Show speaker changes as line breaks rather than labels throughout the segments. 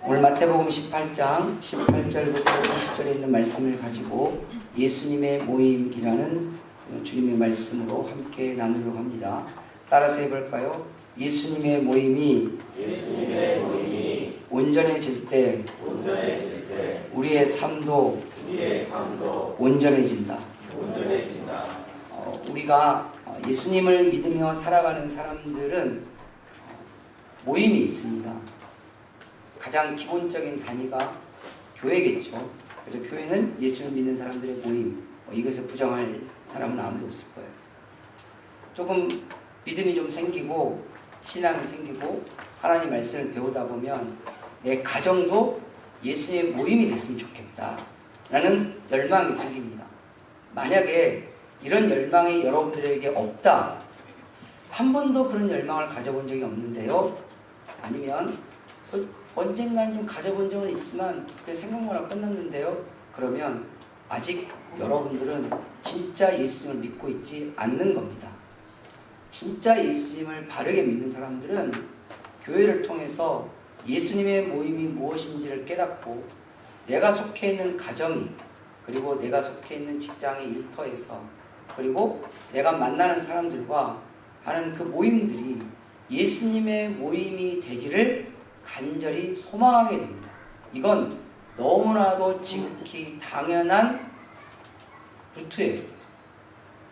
오늘 마태복음 18장 18절부터 20절에 있는 말씀을 가지고 예수님의 모임이라는 주님의 말씀으로 함께 나누려고 합니다. 따라서 해볼까요? 예수님의 모임이 온전해질 때 우리의 삶도 온전해진다. 우리가 예수님을 믿으며 살아가는 사람들은 모임이 있습니다. 가장 기본적인 단위가 교회겠죠. 그래서 교회는 예수를 믿는 사람들의 모임, 이것을 부정할 사람은 아무도 없을 거예요. 조금 믿음이 좀 생기고 신앙이 생기고 하나님 말씀을 배우다 보면 내 가정도 예수의 모임이 됐으면 좋겠다 라는 열망이 생깁니다. 만약에 이런 열망이 여러분들에게 없다, 한 번도 그런 열망을 가져본 적이 없는데요, 아니면 언젠가는 좀 가져본 적은 있지만 그게 생각만 하고 끝났는데요, 그러면 아직 여러분들은 진짜 예수님을 믿고 있지 않는 겁니다. 진짜 예수님을 바르게 믿는 사람들은 교회를 통해서 예수님의 모임이 무엇인지를 깨닫고 내가 속해 있는 가정이, 그리고 내가 속해 있는 직장의 일터에서, 그리고 내가 만나는 사람들과 하는 그 모임들이 예수님의 모임이 되기를 간절히 소망하게 됩니다. 이건 너무나도 지극히 당연한 루트예요.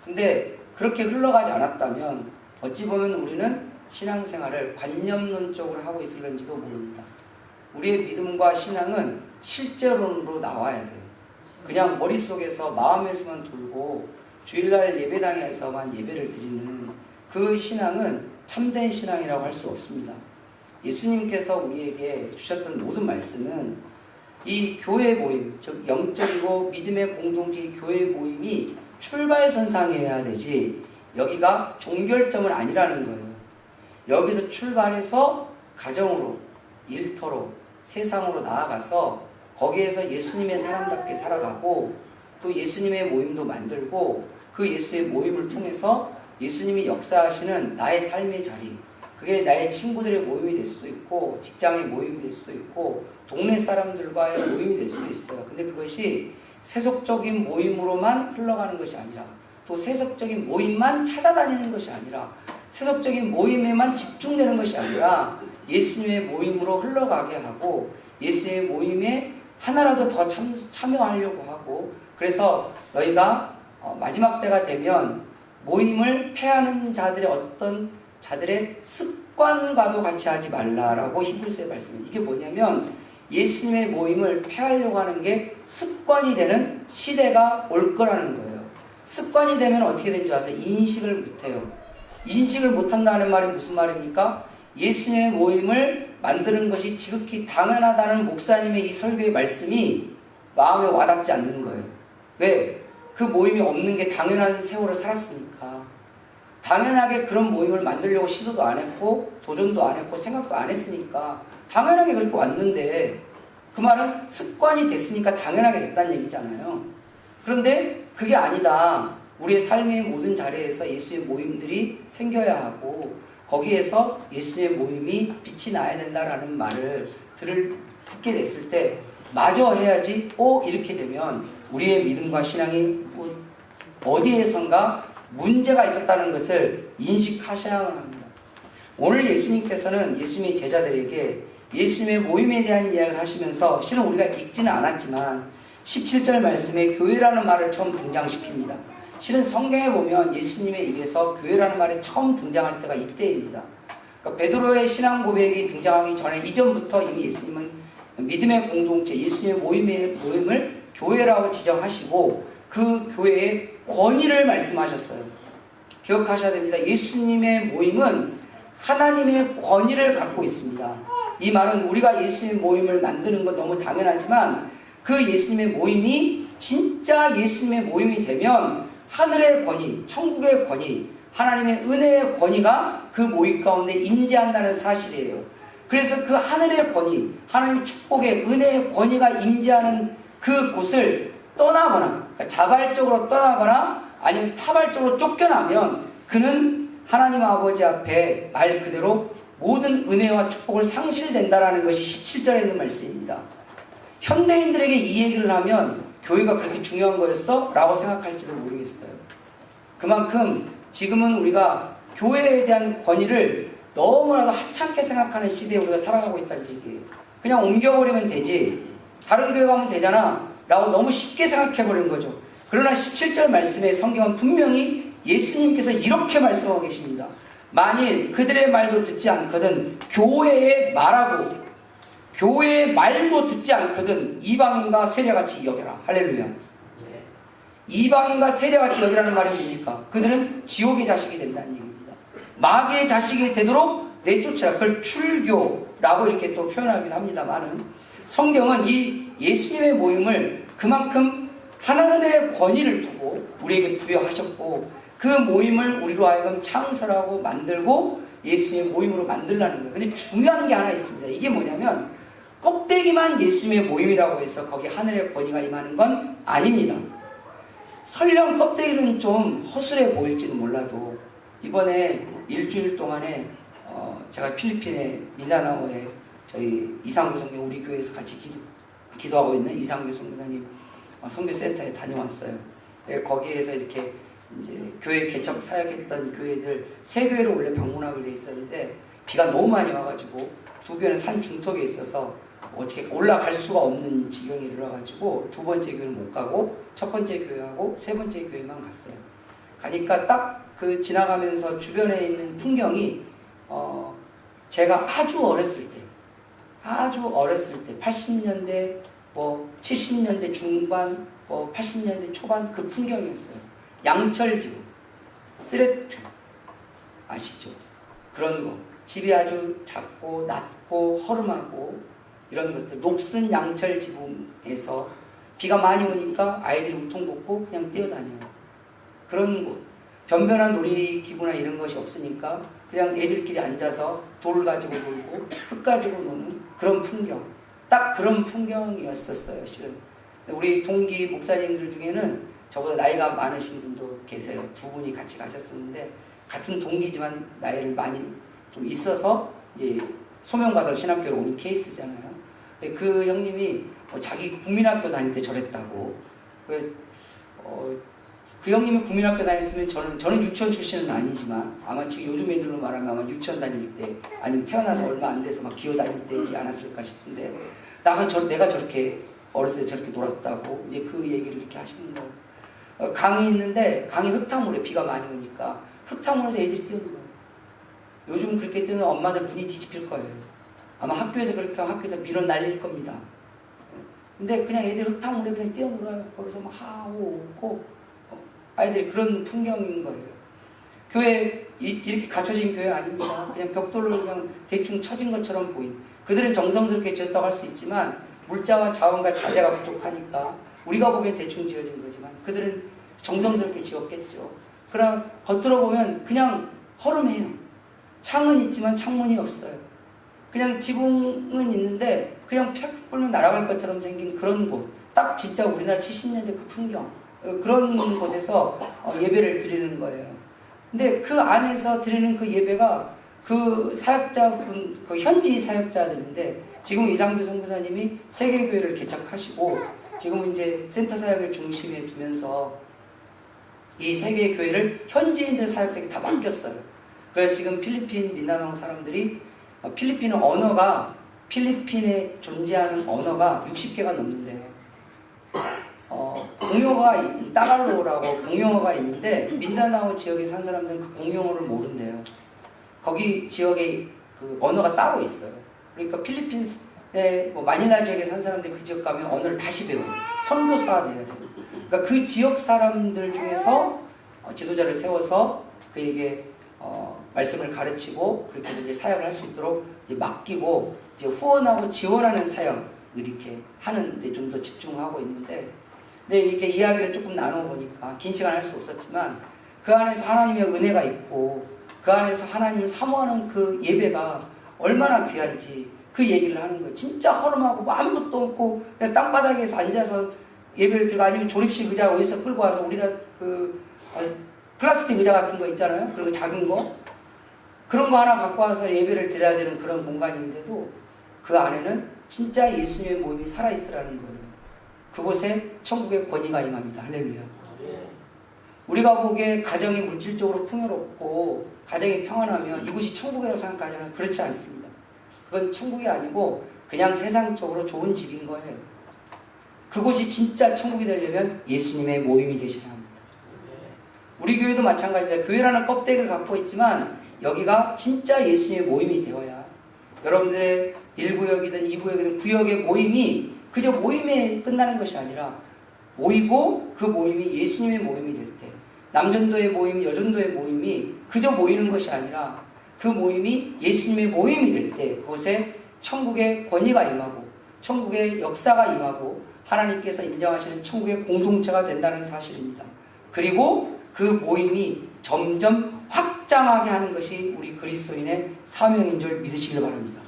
근데 그렇게 흘러가지 않았다면 어찌 보면 우리는 신앙생활을 관념론적으로 하고 있을는지도 모릅니다. 우리의 믿음과 신앙은 실제론으로 나와야 돼요. 그냥 머릿속에서 마음에서만 돌고 주일날 예배당에서만 예배를 드리는 그 신앙은 참된 신앙이라고 할 수 없습니다. 예수님께서 우리에게 주셨던 모든 말씀은 이 교회 모임, 즉 영적이고 믿음의 공동체 교회 모임이 출발선상이어야 되지 여기가 종결점은 아니라는 거예요. 여기서 출발해서 가정으로, 일터로, 세상으로 나아가서 거기에서 예수님의 사람답게 살아가고 또 예수님의 모임도 만들고 그 예수의 모임을 통해서 예수님이 역사하시는 나의 삶의 자리, 그게 나의 친구들의 모임이 될 수도 있고 직장의 모임이 될 수도 있고 동네 사람들과의 모임이 될 수도 있어요. 근데 그것이 세속적인 모임으로만 흘러가는 것이 아니라, 또 세속적인 모임만 찾아다니는 것이 아니라, 세속적인 모임에만 집중되는 것이 아니라 예수님의 모임으로 흘러가게 하고 예수님의 모임에 하나라도 더 참여하려고 하고, 그래서 너희가 마지막 때가 되면 모임을 패하는 자들의 어떤 자들의 습관과도 같이 하지 말라라고 히브리서에 말씀합니다. 이게 뭐냐면 예수님의 모임을 패하려고 하는 게 습관이 되는 시대가 올 거라는 거예요. 습관이 되면 어떻게 되는 줄 아세요? 인식을 못해요. 인식을 못한다는 말이 무슨 말입니까? 예수님의 모임을 만드는 것이 지극히 당연하다는 목사님의 이 설교의 말씀이 마음에 와닿지 않는 거예요. 왜? 그 모임이 없는 게 당연한 세월을 살았으니까. 당연하게 그런 모임을 만들려고 시도도 안 했고 도전도 안 했고 생각도 안 했으니까 당연하게 그렇게 왔는데, 그 말은 습관이 됐으니까 당연하게 됐다는 얘기잖아요. 그런데 그게 아니다. 우리의 삶의 모든 자리에서 예수의 모임들이 생겨야 하고 거기에서 예수의 모임이 빛이 나야 된다라는 말을 듣게 됐을 때 마저 해야지, 이렇게 되면 우리의 믿음과 신앙이 어디에선가 문제가 있었다는 것을 인식하셔야 합니다. 오늘 예수님께서는 예수님의 제자들에게 예수님의 모임에 대한 이야기를 하시면서 실은 우리가 읽지는 않았지만 17절 말씀에 교회라는 말을 처음 등장시킵니다. 실은 성경에 보면 예수님의 입에서 교회라는 말이 처음 등장할 때가 이때입니다. 그러니까 베드로의 신앙 고백이 등장하기 전에 이전부터 이미 예수님은 믿음의 공동체, 예수님의 모임을 교회라고 지정하시고 그 교회의 권위를 말씀하셨어요. 기억하셔야 됩니다. 예수님의 모임은 하나님의 권위를 갖고 있습니다. 이 말은 우리가 예수님의 모임을 만드는 건 너무 당연하지만 그 예수님의 모임이 진짜 예수님의 모임이 되면 하늘의 권위, 천국의 권위, 하나님의 은혜의 권위가 그 모임 가운데 임재한다는 사실이에요. 그래서 그 하늘의 권위, 하나님의 축복의 은혜의 권위가 임재하는 그 곳을 떠나거나, 그러니까 자발적으로 떠나거나 아니면 타발적으로 쫓겨나면 그는 하나님 아버지 앞에 말 그대로 모든 은혜와 축복을 상실된다라는 것이 17절에 있는 말씀입니다. 현대인들에게 이 얘기를 하면 교회가 그렇게 중요한 거였어? 라고 생각할지도 모르겠어요. 그만큼 지금은 우리가 교회에 대한 권위를 너무나도 하찮게 생각하는 시대에 우리가 살아가고 있다는 얘기예요. 그냥 옮겨버리면 되지, 다른 교회 가면 되잖아 라고 너무 쉽게 생각해버리는 거죠. 그러나 17절 말씀에 성경은 분명히 예수님께서 이렇게 말씀하고 계십니다. 만일 그들의 말도 듣지 않거든 교회의 말하고 교회의 말도 듣지 않거든 이방인과 세례같이 여겨라. 할렐루야. 이방인과 세례같이 여기라는 말이 뭡니까? 그들은 지옥의 자식이 된다는 얘기입니다. 마귀의 자식이 되도록 내쫓으라. 그걸 출교라고 이렇게 또 표현하기도 합니다만은, 성경은 이 예수님의 모임을 그만큼 하나님의 권위를 두고 우리에게 부여하셨고, 그 모임을 우리로 하여금 창설하고 만들고 예수님의 모임으로 만들라는 거예요. 근데 중요한 게 하나 있습니다. 이게 뭐냐면 껍데기만 예수님의 모임이라고 해서 거기 하늘의 권위가 임하는 건 아닙니다. 설령 껍데기는 좀 허술해 보일지도 몰라도 이번에 일주일 동안에 제가 필리핀의 미나나오에 저희 이상규 선교, 우리 교회에서 같이 기도하고 있는 이상규 선교사님 선교센터에 다녀왔어요. 거기에서 이렇게 이제 교회 개척 사역했던 교회들 세 교회를 원래 방문하기로 돼 있었는데 비가 너무 많이 와가지고 두 교회는 산 중턱에 있어서 어떻게 올라갈 수가 없는 지경에 이르러가지고 두 번째 교회는 못 가고 첫 번째 교회하고 세 번째 교회만 갔어요. 가니까 딱 그 지나가면서 주변에 있는 풍경이 제가 아주 어렸을 때 80년대 뭐 70년대 중반 뭐 80년대 초반 그 풍경이었어요. 양철지구, 쓰레트 아시죠? 그런 거. 집이 아주 작고 낮고 허름하고 이런 것들. 녹슨 양철지구에서 비가 많이 오니까 아이들이 우통 벗고 그냥 뛰어다녀요. 그런 곳. 변변한 놀이기구나 이런 것이 없으니까 그냥 애들끼리 앉아서 돌 가지고 놀고 흙 가지고 노는 그런 풍경. 딱 그런 풍경이었었어요, 실은. 우리 동기 목사님들 중에는 저보다 나이가 많으신 분도 계세요. 두 분이 같이 가셨었는데 같은 동기지만 나이를 많이 좀 있어서 이제 소명받아서 신학교로 온 케이스잖아요. 근데 그 형님이 자기 국민학교 다닐 때 저랬다고. 그 형님이 국민학교 다녔으면 저는 유치원 출신은 아니지만 아마 지금 요즘 애들로 말하면 아마 유치원 다닐 때 아니면 태어나서 얼마 안 돼서 막 기어 다닐 때지 않았을까 싶은데 내가 저렇게 어렸을 때 저렇게 놀았다고 이제 그 얘기를 이렇게 하시는 거예요. 강이 있는데 강이 흙탕물에 비가 많이 오니까 흙탕물에서 애들이 뛰어놀아요. 요즘 그렇게 뛰는 엄마들 눈이 뒤집힐 거예요. 아마 학교에서 그렇게 하면 학교에서 밀어 날릴 겁니다. 근데 그냥 애들 흙탕물에 그냥 뛰어놀아요. 거기서 막 하고 웃고 아이들이 그런 풍경인 거예요. 교회 이렇게 갖춰진 교회 아닙니다. 그냥 벽돌로 그냥 대충 쳐진 것처럼 보인. 그들은 정성스럽게 지었다고 할 수 있지만 물자와 자원과 자재가 부족하니까 우리가 보기엔 대충 지어진 거지만 그들은 정성스럽게 지었겠죠. 그러나 겉으로 보면 그냥 허름해요. 창은 있지만 창문이 없어요. 그냥 지붕은 있는데 그냥 펴 불면 날아갈 것처럼 생긴 그런 곳. 딱 진짜 우리나라 70년대 그 풍경. 그런 곳에서 예배를 드리는 거예요. 근데 그 안에서 드리는 그 예배가 그 사역자분, 그 현지 사역자들인데 지금 이상규 선교사님이 세계교회를 개척하시고 지금 이제 센터 사역을 중심에 두면서 이 세계교회를 현지인들 사역자에게 다 맡겼어요. 그래서 지금 필리핀 민다나오 사람들이 필리핀의 언어가 필리핀에 존재하는 언어가 60개가 넘는데요. 공용어가 따갈로라고 공용어가 있는데 민다나오 지역에 산 사람들은 그 공용어를 모른대요. 거기 지역에 그 언어가 따로 있어요. 그러니까 필리핀의 뭐 마닐라 지역에 산 사람들이 그 지역 가면 언어를 다시 배워요. 선교사가 돼야 돼요. 그러니까 그 지역 사람들 중에서 지도자를 세워서 그에게 말씀을 가르치고 그렇게 해서 이제 사역을 할 수 있도록 이제 맡기고 이제 후원하고 지원하는 사역을 이렇게 하는데 좀 더 집중하고 있는데, 근데 이렇게 이야기를 조금 나눠보니까 긴 시간 할 수 없었지만 그 안에서 하나님의 은혜가 있고 그 안에서 하나님을 사모하는 그 예배가 얼마나 귀한지 그 얘기를 하는 거예요. 진짜 허름하고 뭐 아무것도 없고 그냥 땅바닥에서 앉아서 예배를 드리고 아니면 조립식 의자 어디서 끌고 와서 우리가 그 플라스틱 의자 같은 거 있잖아요. 그리고 작은 거 그런 거 하나 갖고 와서 예배를 드려야 되는 그런 공간인데도 그 안에는 진짜 예수님의 모임이 살아있더라는 거예요. 그곳에 천국의 권위가 임합니다. 할렐루야. 우리가 보기에 가정이 물질적으로 풍요롭고 가정이 평안하면 이곳이 천국이라고 생각하잖아요. 그렇지 않습니다. 그건 천국이 아니고 그냥 세상적으로 좋은 집인 거예요. 그곳이 진짜 천국이 되려면 예수님의 모임이 되셔야 합니다. 우리 교회도 마찬가지입니다. 교회라는 껍데기를 갖고 있지만 여기가 진짜 예수님의 모임이 되어야 여러분들의 1구역이든 2구역이든 구역의 모임이 그저 모임에 끝나는 것이 아니라 모이고 그 모임이 예수님의 모임이 될 때 남전도의 모임, 여전도의 모임이 그저 모이는 것이 아니라 그 모임이 예수님의 모임이 될 때 그곳에 천국의 권위가 임하고 천국의 역사가 임하고 하나님께서 인정하시는 천국의 공동체가 된다는 사실입니다. 그리고 그 모임이 점점 확장하게 하는 것이 우리 그리스도인의 사명인 줄 믿으시길 바랍니다.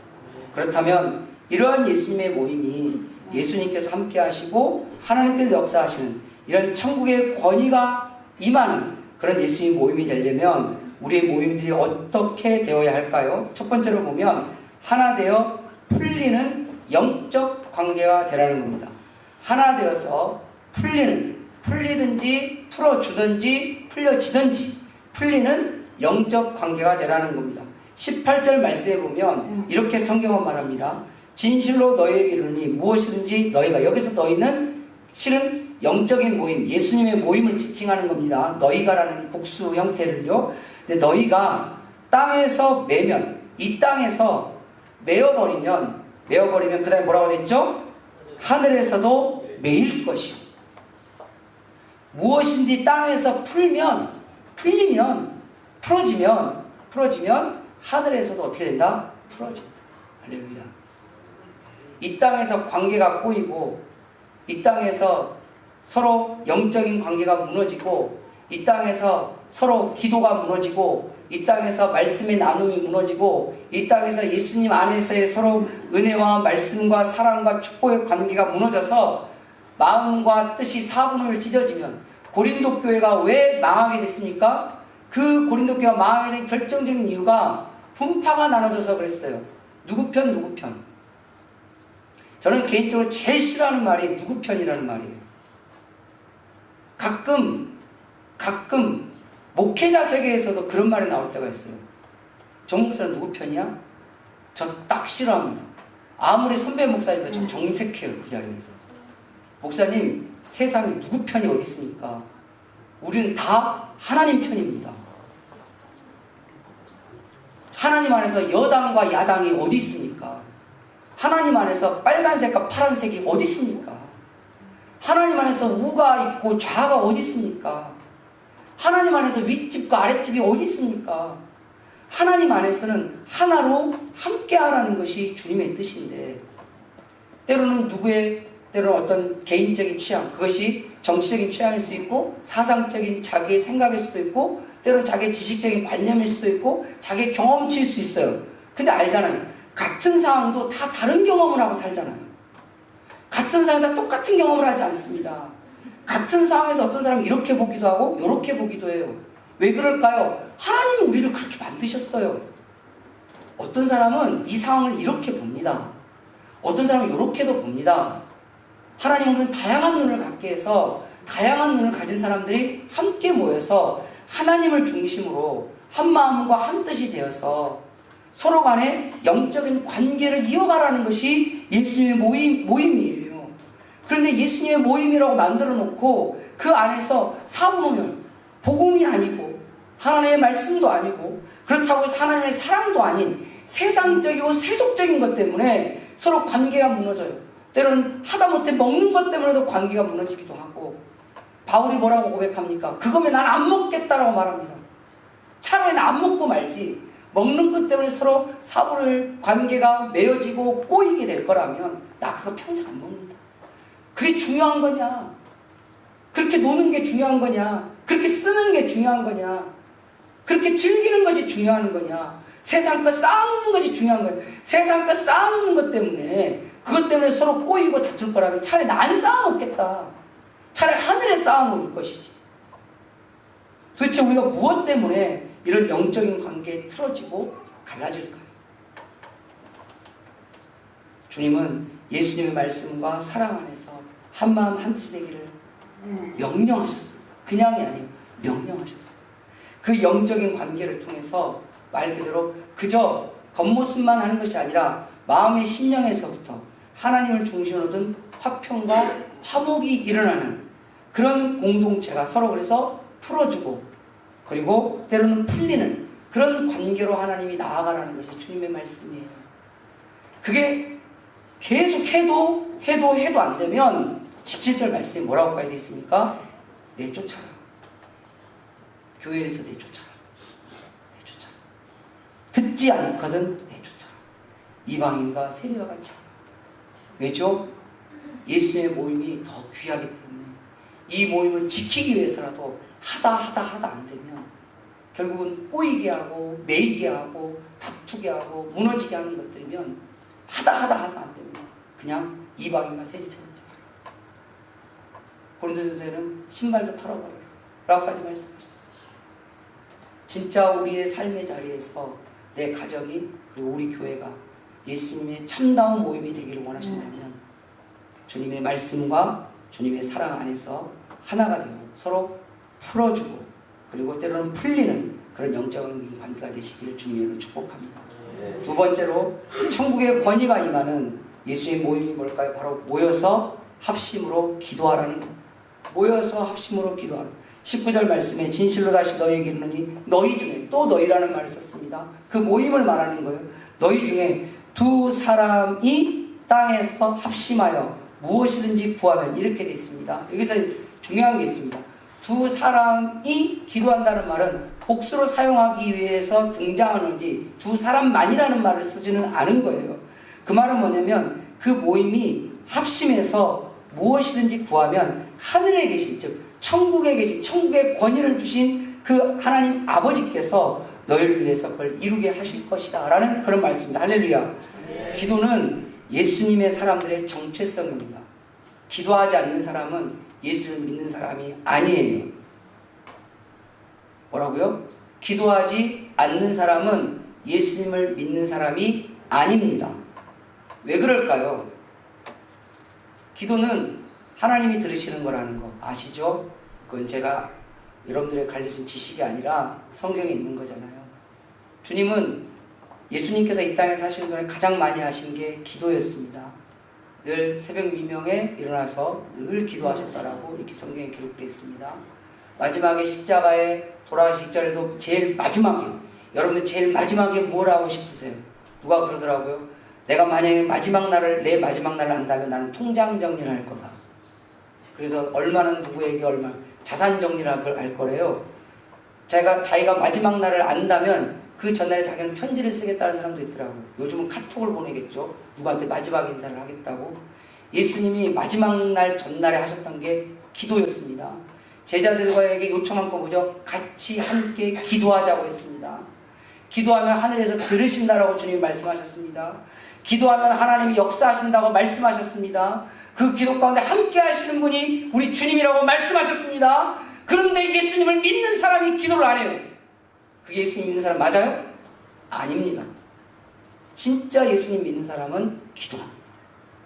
그렇다면 이러한 예수님의 모임이 예수님께서 함께 하시고 하나님께서 역사하시는 이런 천국의 권위가 임하는 그런 예수님의 모임이 되려면 우리의 모임들이 어떻게 되어야 할까요? 첫 번째로 보면 하나 되어 풀리는 영적 관계가 되라는 겁니다. 하나 되어서 풀리든지 풀어주든지 풀려지든지 풀리는 영적 관계가 되라는 겁니다. 18절 말씀에 보면 이렇게 성경은 말합니다. 진실로 너희에게 이르노니 무엇이든지 너희가, 여기서 너희는 실은 영적인 모임, 예수님의 모임을 지칭하는 겁니다. 너희가라는 복수 형태를요. 근데 너희가 땅에서 매면, 이 땅에서 메어버리면 그 다음에 뭐라고 됐죠? 하늘에서도 매일 것이요. 무엇인지 땅에서 풀리면 풀어지면 하늘에서도 어떻게 된다? 풀어진다. 할렐루야. 이 땅에서 관계가 꼬이고 이 땅에서 서로 영적인 관계가 무너지고 이 땅에서 서로 기도가 무너지고 이 땅에서 말씀의 나눔이 무너지고 이 땅에서 예수님 안에서의 서로 은혜와 말씀과 사랑과 축복의 관계가 무너져서 마음과 뜻이 사분을 찢어지면 고린도 교회가 왜 망하게 됐습니까? 그 고린도 교회가 망하게 된 결정적인 이유가 분파가 나눠져서 그랬어요. 누구 편? 저는 개인적으로 제일 싫어하는 말이 누구 편이라는 말이에요. 가끔 목회자 세계에서도 그런 말이 나올 때가 있어요. 정 목사는 누구 편이야? 저 딱 싫어합니다. 아무리 선배 목사님도 저 정색해요. 그 자리에서. 목사님, 세상에 누구 편이 어디 있습니까? 우리는 다 하나님 편입니다. 하나님 안에서 여당과 야당이 어디 있습니까? 하나님 안에서 빨간색과 파란색이 어디 있습니까? 하나님 안에서 우가 있고 좌가 어디 있습니까? 하나님 안에서 윗집과 아랫집이 어디 있습니까? 하나님 안에서는 하나로 함께 하라는 것이 주님의 뜻인데 때로는 때로는 어떤 개인적인 취향, 그것이 정치적인 취향일 수 있고 사상적인 자기의 생각일 수도 있고 때로는 자기의 지식적인 관념일 수도 있고 자기의 경험치일 수 있어요. 근데 알잖아요. 같은 상황도 다 다른 경험을 하고 살잖아요. 같은 상황에서 똑같은 경험을 하지 않습니다. 같은 상황에서 어떤 사람은 이렇게 보기도 하고 이렇게 보기도 해요. 왜 그럴까요? 하나님이 우리를 그렇게 만드셨어요. 어떤 사람은 이 상황을 이렇게 봅니다. 어떤 사람은 이렇게도 봅니다. 하나님은 우리는 다양한 눈을 갖게 해서 다양한 눈을 가진 사람들이 함께 모여서 하나님을 중심으로 한 마음과 한 뜻이 되어서 서로 간에 영적인 관계를 이어가라는 것이 예수님의 모임이에요. 그런데 예수님의 모임이라고 만들어 놓고 그 안에서 사분오면 복음이 아니고 하나님의 말씀도 아니고 그렇다고 해서 하나님의 사랑도 아닌 세상적이고 세속적인 것 때문에 서로 관계가 무너져요. 때로는 하다못해 먹는 것 때문에도 관계가 무너지기도 하고 바울이 뭐라고 고백합니까? 그거면 난 안 먹겠다라고 말합니다. 차라리 난 안 먹고 말지. 먹는 것 때문에 서로 관계가 맺어지고 꼬이게 될 거라면 나 그거 평생 안 먹는다. 그게 중요한 거냐? 그렇게 노는 게 중요한 거냐? 그렇게 쓰는 게 중요한 거냐? 그렇게 즐기는 것이 중요한 거냐? 세상 것 쌓아놓는 것이 중요한 거야. 세상 것 쌓아놓는 것 때문에 그것 때문에 서로 꼬이고 다툴 거라면 차라리 나 안 쌓아놓겠다. 차라리 하늘에 쌓아놓을 것이지. 도대체 우리가 무엇 때문에 이런 영적인 관계에 틀어지고 갈라질까요? 주님은 예수님의 말씀과 사랑 안에서 한마음 한뜻이 되기를 명령하셨습니다. 그냥이 아니에요. 명령하셨어요. 그 영적인 관계를 통해서 말 그대로 그저 겉모습만 하는 것이 아니라 마음의 심령에서부터 하나님을 중심으로 둔 화평과 화목이 일어나는 그런 공동체가 서로 그래서 풀어주고 그리고 때로는 풀리는 그런 관계로 하나님이 나아가라는 것이 주님의 말씀이에요. 그게 계속 해도 안 되면 17절 말씀에 뭐라고 가야 되겠습니까? 내쫓아라. 교회에서 내쫓아라. 듣지 않거든 내쫓아라. 이방인과 세리와 같이 하라. 왜죠? 예수님의 모임이 더 귀하기 때문에 이 모임을 지키기 위해서라도 하다 안 되면 결국은 꼬이게 하고 매이게 하고 다투게 하고 무너지게 하는 것들이면 하다 안 되면 그냥 이방인과 세리처럼 가라. 고린도전서에는 신발도 털어버려라 라고까지 말씀하셨어요. 진짜 우리의 삶의 자리에서 내 가정이 그리고 우리 교회가 예수님의 참다운 모임이 되기를 원하신다면 주님의 말씀과 주님의 사랑 안에서 하나가 되고 서로 풀어주고 그리고 때로는 풀리는 그런 영적인 관계가 되시기를 주님으로 축복합니다. 두 번째로 천국의 권위가 임하는 예수의 모임이 뭘까요? 바로 모여서 합심으로 기도하라는 겁니다. 모여서 합심으로 기도하라. 19절 말씀에 진실로 다시 너희에게 이르노니 너희 중에 또 너희라는 말을 썼습니다. 그 모임을 말하는 거예요. 너희 중에 두 사람이 땅에서 합심하여 무엇이든지 구하면 이렇게 되어 있습니다. 여기서 중요한 게 있습니다. 두 사람이 기도한다는 말은 복수로 사용하기 위해서 등장하는지 두 사람만이라는 말을 쓰지는 않은 거예요. 그 말은 뭐냐면 그 모임이 합심해서 무엇이든지 구하면 하늘에 계신 즉 천국에 계신 천국의 권위를 주신 그 하나님 아버지께서 너희를 위해서 그걸 이루게 하실 것이다 라는 그런 말씀입니다. 할렐루야. 기도는 예수님의 사람들의 정체성입니다. 기도하지 않는 사람은 예수를 믿는 사람이 아니에요. 뭐라고요? 기도하지 않는 사람은 예수님을 믿는 사람이 아닙니다. 왜 그럴까요? 기도는 하나님이 들으시는 거라는 거 아시죠? 그건 제가 여러분들의 가르친 지식이 아니라 성경에 있는 거잖아요. 주님은 예수님께서 이 땅에 사시는 동안 가장 많이 하신 게 기도였습니다. 늘 새벽 미명에 일어나서 늘 기도하셨다라고 이렇게 성경에 기록되어 있습니다. 마지막에 십자가에 돌아가시 직전에도 제일 마지막에 여러분들 제일 마지막에 뭘 하고 싶으세요? 누가 그러더라고요. 내가 만약에 내 마지막 날을 안다면 나는 통장 정리를 할 거다. 그래서 얼마는 누구에게 얼마 자산 정리를 할 거래요. 자기가 마지막 날을 안다면 그 전날에 자기는 편지를 쓰겠다는 사람도 있더라고요. 요즘은 카톡을 보내겠죠. 누구한테 마지막 인사를 하겠다고. 예수님이 마지막 날 전날에 하셨던 게 기도였습니다. 제자들과에게 요청한 거 뭐죠? 같이 함께 기도하자고 했습니다. 기도하면 하늘에서 들으신다라고 주님이 말씀하셨습니다. 기도하면 하나님이 역사하신다고 말씀하셨습니다. 그 기도 가운데 함께 하시는 분이 우리 주님이라고 말씀하셨습니다. 그런데 예수님을 믿는 사람이 기도를 안 해요. 그게 예수님 믿는 사람 맞아요? 아닙니다. 진짜 예수님 믿는 사람은 기도합니다.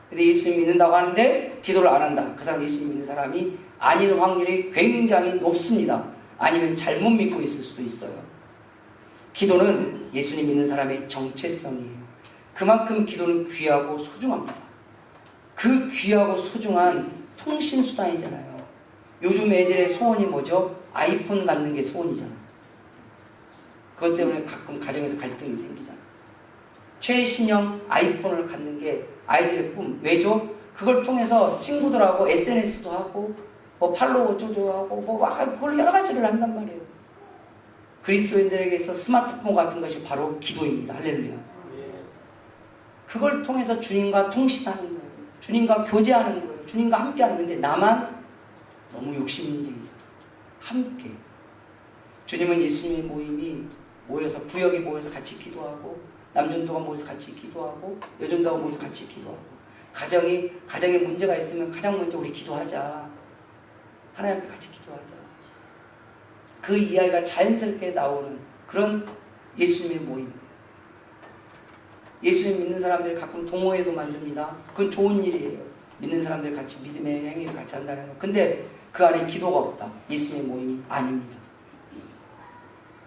근데 예수님 믿는다고 하는데 기도를 안 한다. 그 사람 예수님 믿는 사람이 아닌 확률이 굉장히 높습니다. 아니면 잘못 믿고 있을 수도 있어요. 기도는 예수님 믿는 사람의 정체성이에요. 그만큼 기도는 귀하고 소중합니다. 그 귀하고 소중한 통신수단이잖아요. 요즘 애들의 소원이 뭐죠? 아이폰 갖는 게 소원이잖아요. 그것 때문에 가끔 가정에서 갈등이 생기잖아요. 최신형 아이폰을 갖는 게 아이들의 꿈. 왜죠? 그걸 통해서 친구들하고 SNS도 하고 뭐 팔로우 어쩌고 하고 그걸 여러 가지를 한단 말이에요. 그리스도인들에게서 스마트폰 같은 것이 바로 기도입니다. 할렐루야. 그걸 통해서 주님과 통신하는 거예요. 주님과 교제하는 거예요. 주님과 함께 하는 건데 나만 너무 욕심쟁이잖아요. 함께. 주님은 예수님의 모임이 모여서 구역이 모여서 같이 기도하고 남전도가 모여서 같이 기도하고 여전도가 모여서 같이 기도하고 가정에 문제가 있으면 가장 먼저 우리 기도하자. 하나님 앞에 같이 기도하자. 그 이야기가 자연스럽게 나오는 그런 예수님의 모임. 예수님 믿는 사람들이 가끔 동호회도 만듭니다. 그건 좋은 일이에요. 믿는 사람들 같이 믿음의 행위를 같이 한다는 거. 근데 그 안에 기도가 없다. 예수님의 모임이 아닙니다.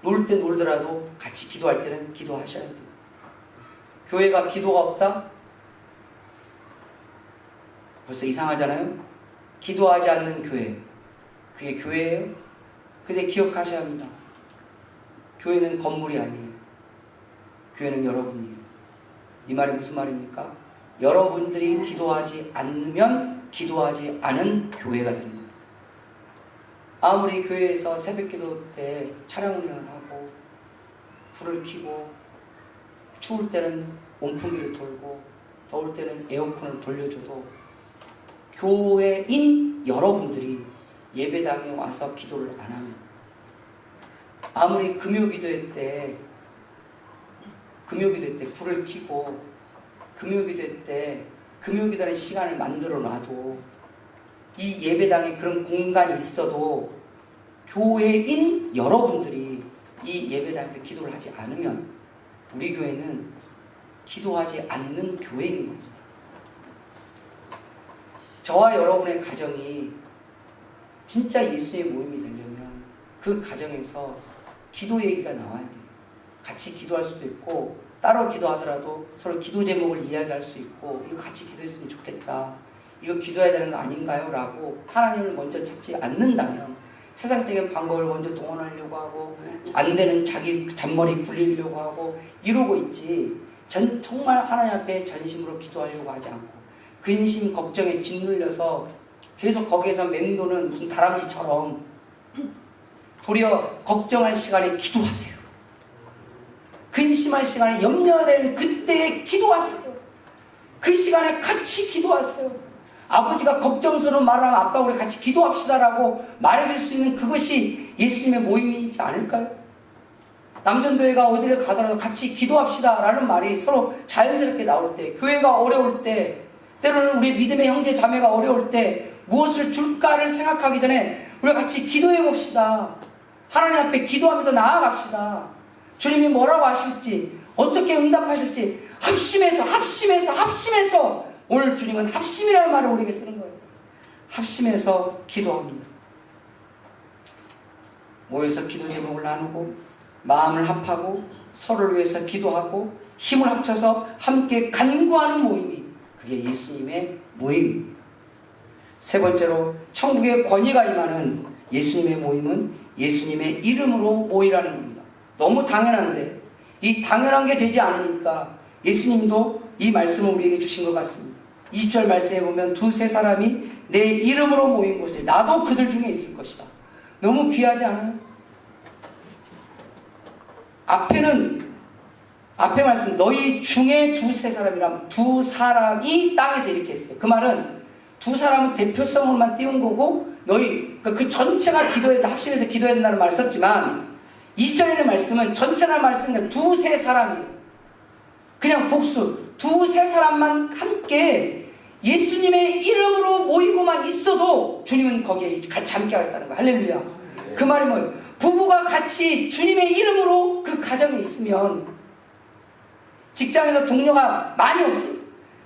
놀 때 놀더라도 같이 기도할 때는 기도하셔야 돼요. 교회가 기도가 없다? 벌써 이상하잖아요? 기도하지 않는 교회. 그게 교회예요? 근데 기억하셔야 합니다. 교회는 건물이 아니에요. 교회는 여러분이에요. 이 말이 무슨 말입니까? 여러분들이 기도하지 않으면 기도하지 않은 교회가 되는 겁니다. 아무리 교회에서 새벽기도 때 차량 운행을 하고 불을 켜고 추울 때는 온풍기를 돌고 더울 때는 에어컨을 돌려줘도 교회인 여러분들이 예배당에 와서 기도를 안 하면, 아무리 금요기도회 때 불을 켜고 금요기도회 때 금요기도하는 시간을 만들어 놔도 이 예배당에 그런 공간이 있어도 교회인 여러분들이 이 예배당에서 기도를 하지 않으면 우리 교회는 기도하지 않는 교회인 겁니다. 저와 여러분의 가정이 진짜 예수의 모임이 되려면 그 가정에서 기도 얘기가 나와야 돼요. 같이 기도할 수도 있고 따로 기도하더라도 서로 기도 제목을 이야기할 수 있고 이거 같이 기도했으면 좋겠다. 이거 기도해야 되는 거 아닌가요? 라고 하나님을 먼저 찾지 않는다면 세상적인 방법을 먼저 동원하려고 하고 안 되는 자기 잔머리 굴리려고 하고 이러고 있지 정말 하나님 앞에 전심으로 기도하려고 하지 않고 근심 걱정에 짓눌려서 계속 거기에서 맴도는 무슨 다람쥐처럼 도리어 걱정할 시간에 기도하세요. 근심할 시간에 염려될 그때에 기도하세요. 그 시간에 같이 기도하세요. 아버지가 걱정스러운 말을 하면 아빠 우리 같이 기도합시다라고 말해줄 수 있는 그것이 예수님의 모임이지 않을까요? 남전도회가 어디를 가더라도 같이 기도합시다라는 말이 서로 자연스럽게 나올 때, 교회가 어려울 때, 때로는 우리 믿음의 형제 자매가 어려울 때 무엇을 줄까를 생각하기 전에 우리가 같이 기도해 봅시다. 하나님 앞에 기도하면서 나아갑시다. 주님이 뭐라고 하실지 어떻게 응답하실지 합심해서 오늘 주님은 합심이라는 말을 우리에게 쓰는 거예요. 합심해서 기도합니다. 모여서 기도 제목을 나누고 마음을 합하고 서로를 위해서 기도하고 힘을 합쳐서 함께 간구하는 모임이 그게 예수님의 모임입니다. 세 번째로 천국의 권위가 임하는 예수님의 모임은 예수님의 이름으로 모이라는 겁니다. 너무 당연한데 이 당연한 게 되지 않으니까 예수님도 이 말씀을 우리에게 주신 것 같습니다. 20절 말씀에 보면 두세 사람이 내 이름으로 모인 곳에 나도 그들 중에 있을 것이다. 너무 귀하지 않아요? 앞에 말씀 너희 중에 두세 사람이라면 두 사람이 땅에서 이렇게 했어요. 그 말은 두 사람은 대표성으로만 띄운 거고 너희 그 전체가 합심해서 기도해야 된다는 말을 썼지만 20절에 있는 말씀은 전체라는 말을 쓰니까 두세 사람이 그냥 복수 두세 사람만 함께 예수님의 이름으로 모이고만 있어도 주님은 거기에 같이 함께 하겠다는 거예요. 할렐루야. 그 말이 뭐예요? 부부가 같이 주님의 이름으로 그 가정에 있으면 직장에서 동료가 많이 없어요.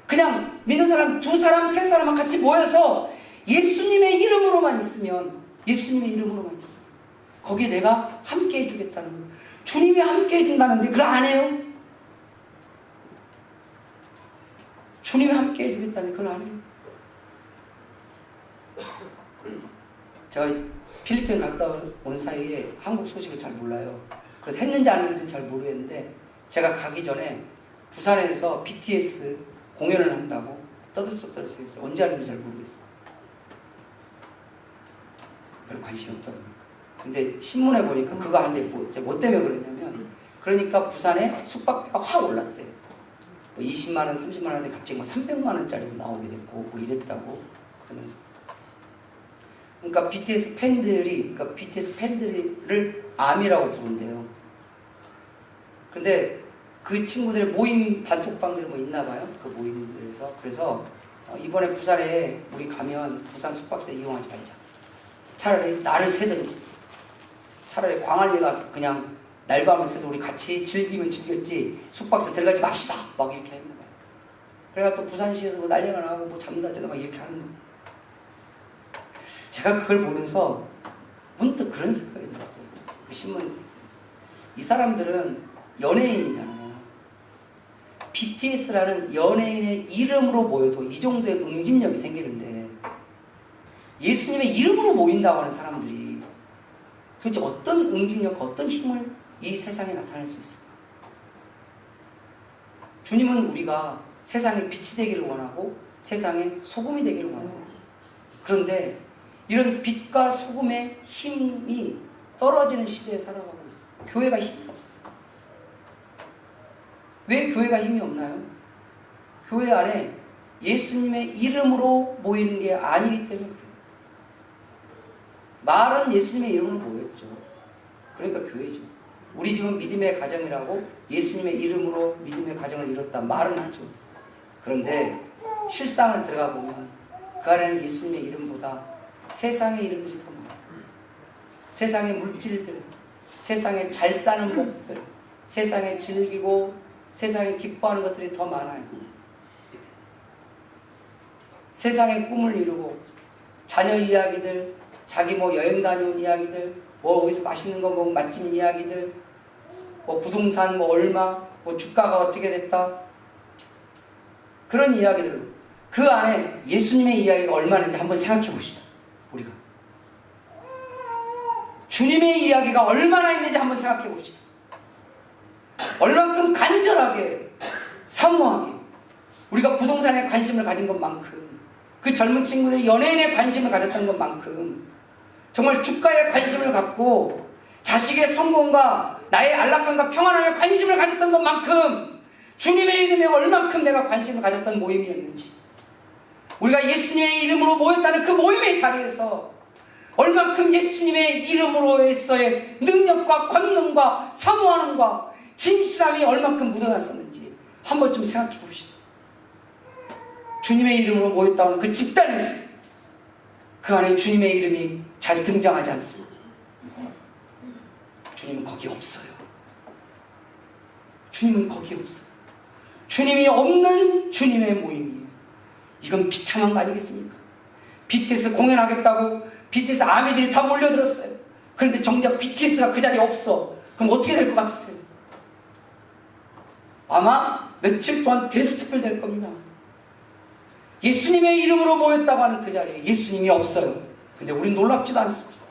그냥 믿는 사람 두 사람 세 사람만 같이 모여서 예수님의 이름으로만 있으면 거기에 내가 함께 해주겠다는 거예요. 주님이 함께 해준다는데 그걸 안 해요? 주님이 함께 해주겠다는데 그걸 안 해요? 제가 필리핀 갔다 온 사이에 한국 소식을 잘 몰라요. 그래서 했는지 안 했는지는 잘 모르겠는데 제가 가기 전에 부산에서 BTS 공연을 한다고 떠들썩떠들썩했어요. 언제 하는지 잘 모르겠어요. 별 관심이 없다 보니까. 근데 신문에 보니까 그거 하는데 뭐 때문에 그랬냐면 그러니까 부산에 숙박비가 확 올랐대. 뭐 20만 원, 30만 원인데 갑자기 뭐 300만 원짜리 나오게 됐고 뭐 이랬다고 그러면서. 그러니까 BTS 팬들을 아미라고 부른대요. 근데 그 친구들의 모임 단톡방들 뭐 있나 봐요. 그 모임들에서. 그래서 이번에 부산에 우리 가면 부산 숙박세 이용하지 말자. 차라리 나를 세든지 차라리 광안리 가서 그냥 날밤을 새서 우리 같이 즐기면 즐겼지 숙박사 들어가지 맙시다 막 이렇게 했나 봐요. 그래가 또 부산시에서 뭐 난리가 나고 뭐 잠다자다 막 이렇게 하는 거예요. 제가 그걸 보면서 문득 그런 생각이 들었어요. 그 신문을 보면서 이 사람들은 연예인이잖아요. BTS라는 연예인의 이름으로 모여도 이 정도의 응집력이 생기는데 예수님의 이름으로 모인다고 하는 사람들이 도대체 어떤 응집력과 어떤 힘을 이 세상에 나타낼 수 있을까? 주님은 우리가 세상에 빛이 되기를 원하고 세상에 소금이 되기를 원합니다. 그런데 이런 빛과 소금의 힘이 떨어지는 시대에 살아가고 있어요. 교회가 힘이 없어요. 왜 교회가 힘이 없나요? 교회 안에 예수님의 이름으로 모이는 게 아니기 때문에 그래요. 말은 예수님의 이름으로 모였죠. 그러니까 교회죠. 우리 집은 믿음의 가정이라고 예수님의 이름으로 믿음의 가정을 이뤘다 말은 하죠. 그런데 실상을 들어가 보면 그 안에는 예수님의 이름보다 세상의 이름들이 더 많아요. 세상의 물질들, 세상에 잘 사는 목들, 세상에 즐기고 세상에 기뻐하는 것들이 더 많아요. 세상의 꿈을 이루고 자녀 이야기들, 자기 뭐 여행 다녀온 이야기들, 뭐 어디서 맛있는 거 먹은 맛집 이야기들, 뭐 부동산 뭐 얼마, 뭐 주가가 어떻게 됐다, 그런 이야기들. 그 안에 예수님의 이야기가 얼마나 있는지 한번 생각해 봅시다. 우리가 주님의 이야기가 얼마나 있는지 한번 생각해 봅시다. 얼만큼 간절하게 사모하게 우리가 부동산에 관심을 가진 것만큼, 그 젊은 친구들이 연예인에 관심을 가졌던 것만큼, 정말 주가에 관심을 갖고 자식의 성공과 나의 안락함과 평안함에 관심을 가졌던 것만큼 주님의 이름에 얼만큼 내가 관심을 가졌던 모임이었는지, 우리가 예수님의 이름으로 모였다는 그 모임의 자리에서 얼만큼 예수님의 이름으로서의 능력과 권능과 사모하는과 진실함이 얼만큼 묻어났었는지 한 번쯤 생각해 봅시다. 주님의 이름으로 모였다고 하는 그 집단에서 그 안에 주님의 이름이 잘 등장하지 않습니다. 주님은 거기 없어요. 주님은 거기 없어요. 주님이 없는 주님의 모임이에요. 이건 비참한 거 아니겠습니까? BTS 공연하겠다고 BTS 아미들이 다 몰려들었어요. 그런데 정작 BTS가 그 자리에 없어. 그럼 어떻게 될 것 같으세요? 아마 며칠 동안 대수특별될 겁니다. 예수님의 이름으로 모였다고 하는 그 자리에 예수님이 없어요. 근데 우린 놀랍지도 않습니다.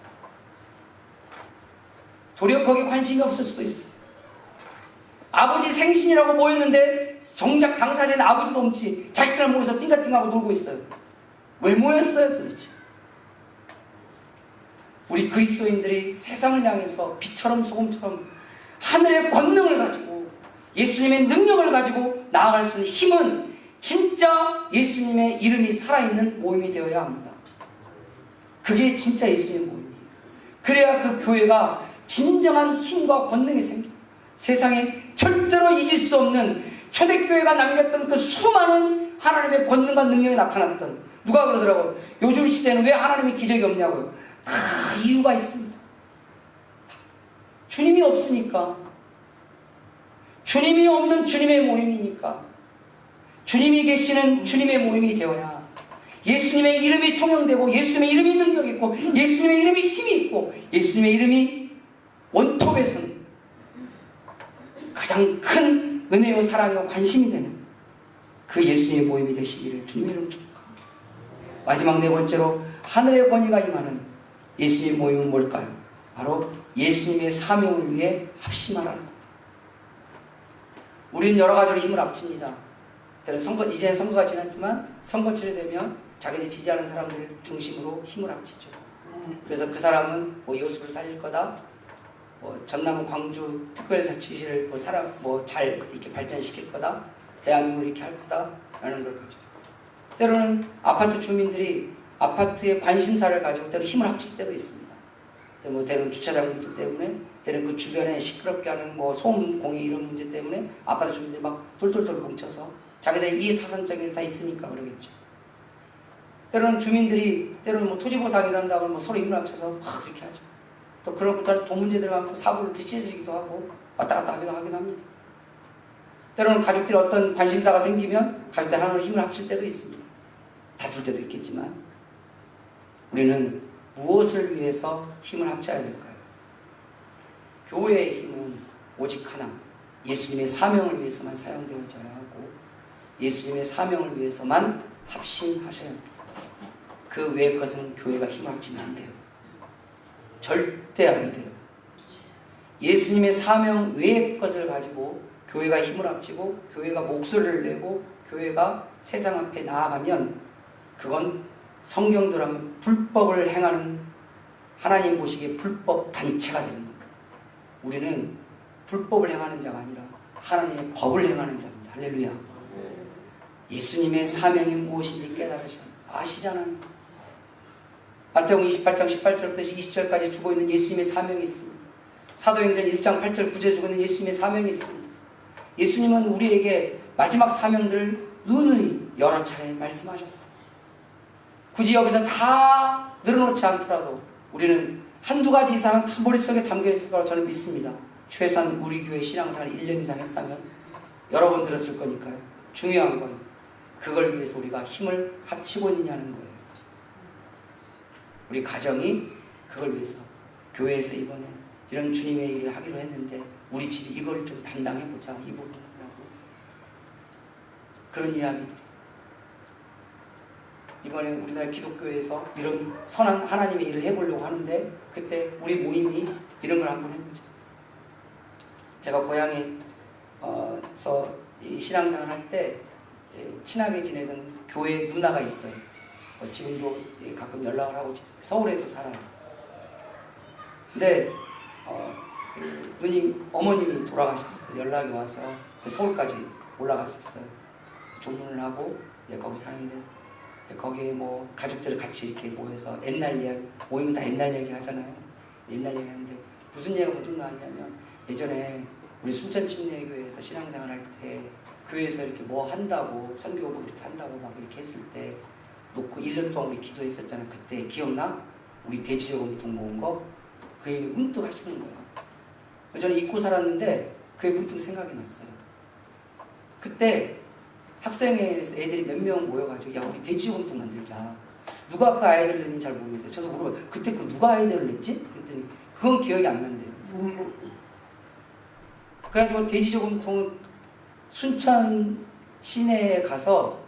도리어 거기에 관심이 없을 수도 있어요. 아버지 생신이라고 모였는데 정작 당사자는 아버지도 없지 자식들 모여서 띵가띵가하고 놀고 있어요. 왜 모였어요 도대체? 우리 그리스도인들이 세상을 향해서 빛처럼 소금처럼 하늘의 권능을 가지고 예수님의 능력을 가지고 나아갈 수 있는 힘은 진짜 예수님의 이름이 살아있는 모임이 되어야 합니다. 그게 진짜 예수님의 모임이에요. 그래야 그 교회가 진정한 힘과 권능이 생겨요. 세상에 절대로 이길 수 없는 초대교회가 남겼던 그 수많은 하나님의 권능과 능력이 나타났던, 누가 그러더라고요. 요즘 시대는 왜 하나님의 기적이 없냐고요. 다 이유가 있습니다. 주님이 없으니까, 주님이 없는 주님의 모임이니까, 주님이 계시는 주님의 모임이 되어야 예수님의 이름이 통용되고 예수님의 이름이 능력이 있고 예수님의 이름이 힘이 있고 예수님의 이름이 원톱에서는 가장 큰 은혜와 사랑과 관심이 되는 그 예수님의 모임이 되시기를 주님의 이름으로 축복합니다. 마지막 네 번째로 하늘의 권위가 임하는 예수님의 모임은 뭘까요? 바로 예수님의 사명을 위해 합심하라는 겁니다. 우리는 여러 가지로 힘을 합칩니다. 이제는 선거가 지났지만 선거철이 되면 자기들 지지하는 사람들 중심으로 힘을 합치죠. 그래서 그 사람은 뭐 여수를 살릴 거다, 뭐 전남 광주 특별자치시를 잘 이렇게 발전시킬 거다, 대한민국을 이렇게 할 거다라는 걸 가지고, 때로는 아파트 주민들이 아파트의 관심사를 가지고 때로 힘을 합칠 때도 있습니다. 때로는 주차장 문제 때문에, 때로는 그 주변에 시끄럽게 하는 뭐 소음 공해 이런 문제 때문에 아파트 주민들이 막 돌돌돌 뭉쳐서 자기들 이해타산적인 다 있으니까 그러겠죠. 때로는 주민들이, 때로는 뭐 토지보상이란다고 뭐 서로 힘을 합쳐서 막 그렇게 하죠. 또 그런 것들 돈 문제 들어가면 또 사고를 뒤처지기도 하고 왔다 갔다 하기도 합니다. 때로는 가족들이 어떤 관심사가 생기면 가족들 하나로 힘을 합칠 때도 있습니다. 다툴 때도 있겠지만 우리는 무엇을 위해서 힘을 합쳐야 될까요? 교회의 힘은 오직 하나, 예수님의 사명을 위해서만 사용되어져야 하고 예수님의 사명을 위해서만 합심하셔야 합니다. 그 외의 것은 교회가 힘을 합치면 안 돼요. 절대 안 돼요. 예수님의 사명 외의 것을 가지고 교회가 힘을 합치고 교회가 목소리를 내고 교회가 세상 앞에 나아가면 그건 성경대로 하면 불법을 행하는 하나님 보시기에 불법 단체가 되는 겁니다. 우리는 불법을 행하는 자가 아니라 하나님의 법을 행하는 자입니다. 할렐루야. 예수님의 사명이 무엇인지 아시잖아요. 마태복음 28장 18절부터 20절까지 주고 있는 예수님의 사명이 있습니다. 사도행전 1장 8절 9절에 주고 있는 예수님의 사명이 있습니다. 예수님은 우리에게 마지막 사명들을 누누이 여러 차례 말씀하셨어요. 굳이 여기서 다 늘어놓지 않더라도 우리는 한두 가지 이상은 다 머릿속에 담겨 있을 거라고 저는 믿습니다. 최소한 우리 교회 신앙생활 1년 이상 했다면 여러 번 들었을 거니까요. 중요한 건 그걸 위해서 우리가 힘을 합치고 있느냐는 거예요. 우리 가정이 그걸 위해서 교회에서 이번에 이런 주님의 일을 하기로 했는데 우리 집이 이걸 좀 담당해보자, 이 부분이라고 그런 이야기들. 이번에 우리나라 기독교에서 이런 선한 하나님의 일을 해보려고 하는데 그때 우리 모임이 이런 걸 한번 해보자. 제가 고향에서 신앙생활 할 때 친하게 지내던 교회 누나가 있어요. 지금도 가끔 연락을 하고 서울에서 살아요. 근데 그 누님 어머님이 돌아가셨어요. 연락이 와서 서울까지 올라갔었어요. 조문을 하고 거기 사는데 거기에 뭐 가족들 같이 이렇게 모여서 옛날 이야기, 모이면 다 옛날 얘기 하잖아요. 옛날 얘기 하는데 무슨 얘기가 묻은 거 아니냐면 예전에 우리 순천침례교회에서 신앙생활 할 때 교회에서 이렇게 뭐 한다고 선교복 이렇게 한다고 막 이렇게 했을 때 놓고 1년 동안 우리 기도했었잖아요. 그때 기억나? 우리 대지저금통 모은 거? 그 얘기 문득 하시는 거예요. 저는 잊고 살았는데 그게 문득 생각이 났어요. 그때 학생회에서 애들이 몇 명 모여가지고 야 우리 대지저금통 만들자. 누가 그 아이디어를 냈는지 잘 모르겠어요. 저도 물어봐요. 그때 그 누가 아이디어를 냈지? 그랬더니 그건 기억이 안 난대요. 그래가지고 대지저금통을 순천 시내에 가서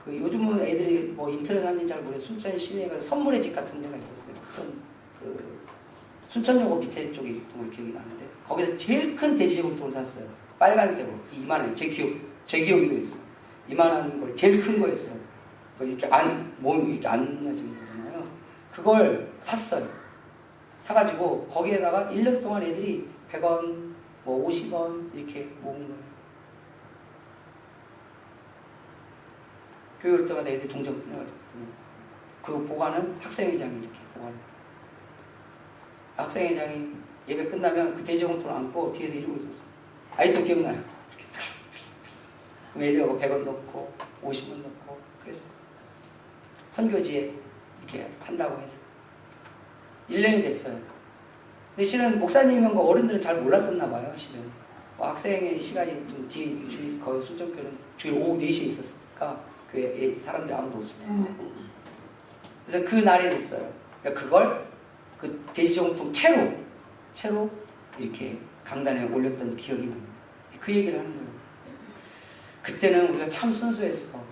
그 요즘은 애들이 뭐 인터넷 하는지 잘 모르겠어요. 순천 시내에 가서 선물의 집 같은 데가 있었어요. 그 순천여고 밑에 쪽에 있었던 걸 기억이 나는데 거기서 제일 큰 대지저금통을 샀어요. 빨간색으로 이만한 제 기억에도 있어요. 이만한 걸 제일 큰 거였어요. 이렇게 몸이 이렇게 앉아지는 거잖아요. 그걸 샀어요. 사가지고 거기에다가 1년 동안 애들이 100원, 뭐 50원 이렇게 모은 거예요. 교회 올 때마다 애들이 동전 꺼내가지고 그 보관은 학생회장이 이렇게 보관을. 학생회장이 예배 끝나면 그 대지저금통을 안고 뒤에서 이러고 있었어요. 아직도 기억나요. 그럼 애들하고 100원 넣고 50원 넣고 그랬어요. 선교지에 이렇게 한다고 해서 1년이 됐어요. 근데 실은 목사님과 어른들은 잘 몰랐었나 봐요. 실은 학생의 시간이 좀 뒤에 주일 거의 순천교는 주일 오후 4시에 있었으니까 교회 사람들이 아무도 없을 때 그래서 그 날이 됐어요. 그러니까 그걸 그 대지저금통 채로 이렇게 강단에 올렸던 기억이 납니다. 그 얘기를 하는 거예요. 그때는 우리가 참 순수했어.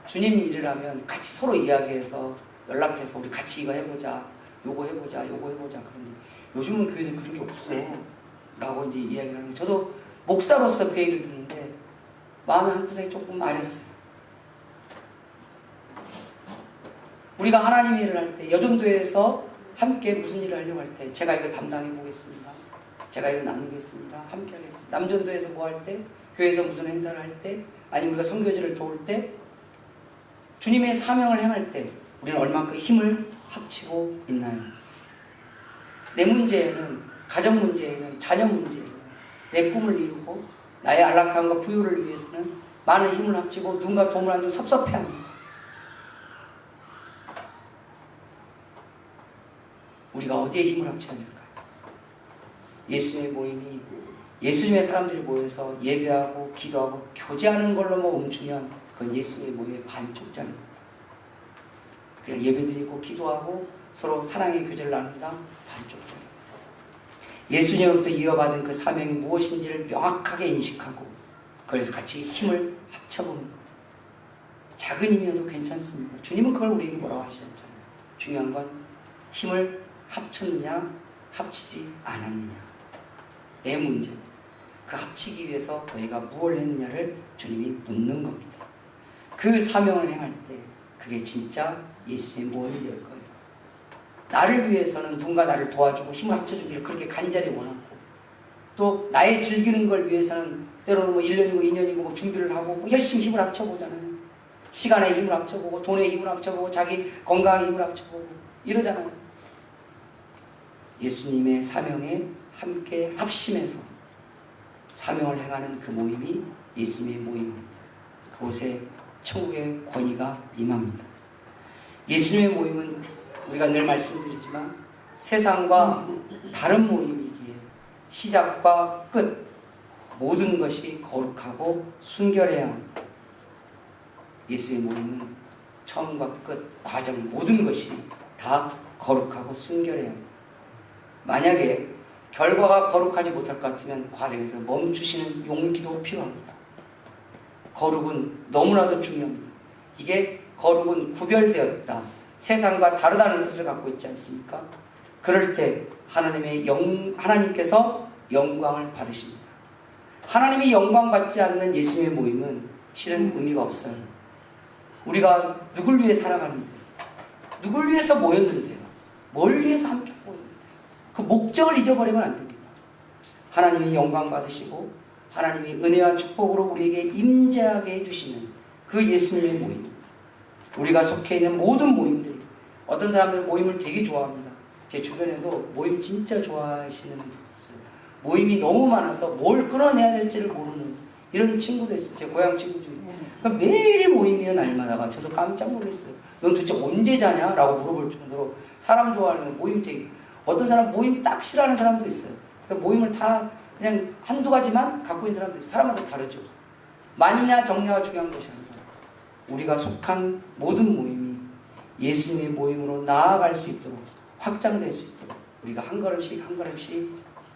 주님 일을 하면 같이 서로 이야기해서 연락해서 우리 같이 이거 해보자, 요거 해보자, 요거 해보자. 그런데 요즘은 교회에서 그런 게 없어 라고 이제 이야기를 하는 거예요. 저도 목사로서 그 얘기를 듣는데 마음이 한구석이 조금 아렸어요. 우리가 하나님의 일을 할 때 여전도에서 함께 무슨 일을 하려고 할 때 제가 이거 담당해 보겠습니다. 제가 이거 나누겠습니다. 함께 하겠습니다. 남전도에서 뭐 할 때, 교회에서 무슨 행사를 할 때, 아니면 우리가 선교지를 도울 때, 주님의 사명을 행할 때 우리는 얼마큼 힘을 합치고 있나요? 내 문제에는, 가정 문제에는, 자녀 문제에는 내 꿈을 이루고 나의 안락함과 부유를 위해서는 많은 힘을 합치고 누군가 도움을 안 주면 섭섭해합니다. 우리가 어디에 힘을 합쳐야 될까요? 예수님의 모임이 예수님의 사람들이 모여서 예배하고 기도하고 교제하는 걸로만 멈추면 그건 예수님의 모임의 반쪽짜리입니다. 그냥 예배드리고 기도하고 서로 사랑의 교제를 나눈다? 반쪽짜리. 예수님으로부터 이어받은 그 사명이 무엇인지를 명확하게 인식하고 그래서 같이 힘을 합쳐보는 것. 작은 힘이어도 괜찮습니다. 주님은 그걸 우리에게 뭐라고 하시잖아요. 중요한 건 힘을 합쳤느냐 합치지 않았느냐 내 문제. 그 합치기 위해서 너희가 무엇을 했느냐를 주님이 묻는 겁니다. 그 사명을 행할 때 그게 진짜 예수의 모임이 될 거예요. 나를 위해서는 누군가 나를 도와주고 힘을 합쳐주기를 그렇게 간절히 원하고 또 나의 즐기는 걸 위해서는 때로는 뭐 1년이고 2년이고 뭐 준비를 하고 뭐 열심히 힘을 합쳐보잖아요. 시간의 힘을 합쳐보고 돈의 힘을 합쳐보고 자기 건강의 힘을 합쳐보고 이러잖아요. 예수님의 사명에 함께 합심해서 사명을 행하는 그 모임이 예수님의 모임입니다. 그곳에 천국의 권위가 임합니다. 예수님의 모임은 우리가 늘 말씀드리지만 세상과 다른 모임이기에 시작과 끝 모든 것이 거룩하고 순결해야 합니다. 예수의 모임은 처음과 끝 과정 모든 것이 다 거룩하고 순결해야 합니다. 만약에 결과가 거룩하지 못할 것 같으면 과정에서 멈추시는 용기도 필요합니다. 거룩은 너무나도 중요합니다. 이게 거룩은 구별되었다. 세상과 다르다는 뜻을 갖고 있지 않습니까? 그럴 때 하나님께서 영광을 받으십니다. 하나님이 영광 받지 않는 예수님의 모임은 실은 의미가 없어요. 우리가 누굴 위해 살아가는데, 누굴 위해서 모였는데요. 뭘 위해서 함께하고 있는데요. 그 목적을 잊어버리면 안 됩니다. 하나님이 영광 받으시고 하나님이 은혜와 축복으로 우리에게 임재하게 해주시는 그 예수님의 모임. 우리가 속해 있는 모든 모임들이 어떤 사람들은 모임을 되게 좋아합니다. 제 주변에도 모임 진짜 좋아하시는 분이 있어요. 모임이 너무 많아서 뭘 끌어내야 될지를 모르는 이런 친구도 있어요. 제 고향 친구 중에. 그러니까 매일 모임이에요. 날마다가. 저도 깜짝 놀랐어요. 넌 도대체 언제 자냐? 라고 물어볼 정도로 사람 좋아하는 모임 되게. 어떤 사람 모임 딱 싫어하는 사람도 있어요. 그러니까 모임을 다 그냥 한두 가지만 갖고 있는 사람도 있어요. 사람마다 다르죠. 많냐 적냐가 중요한 것이 아니라 우리가 속한 모든 모임이 예수님의 모임으로 나아갈 수 있도록 확장될 수 있도록 우리가 한 걸음씩 한 걸음씩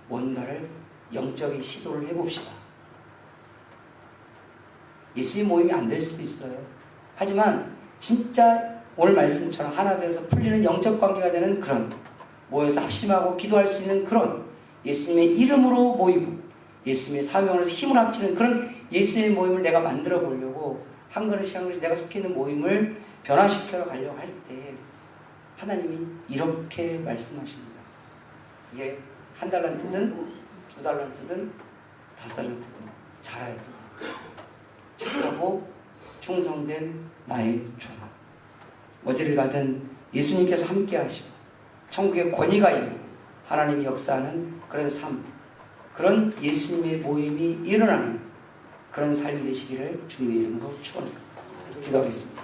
뭔가를 영적인 시도를 해봅시다. 예수님 모임이 안 될 수도 있어요. 하지만 진짜 오늘 말씀처럼 하나 되어서 풀리는 영적 관계가 되는 그런 모여서 합심하고 기도할 수 있는 그런 예수님의 이름으로 모이고 예수님의 사명으로 힘을 합치는 그런 예수님의 모임을 내가 만들어 보려고 한 걸음씩 한 걸음씩 내가 속해 있는 모임을 변화시켜 가려고 할 때 하나님이 이렇게 말씀하십니다. 이게 1달란트든 2달란트든 5달란트든 잘하여도 착하고 충성된 나의 종아. 어디를 가든 예수님께서 함께 하시고 천국의 권위가 있는 하나님이 역사하는 그런 삶, 그런 예수님의 모임이 일어나는 그런 삶이 되시기를 주님의 이름으로 축원합니다. 기도하겠습니다.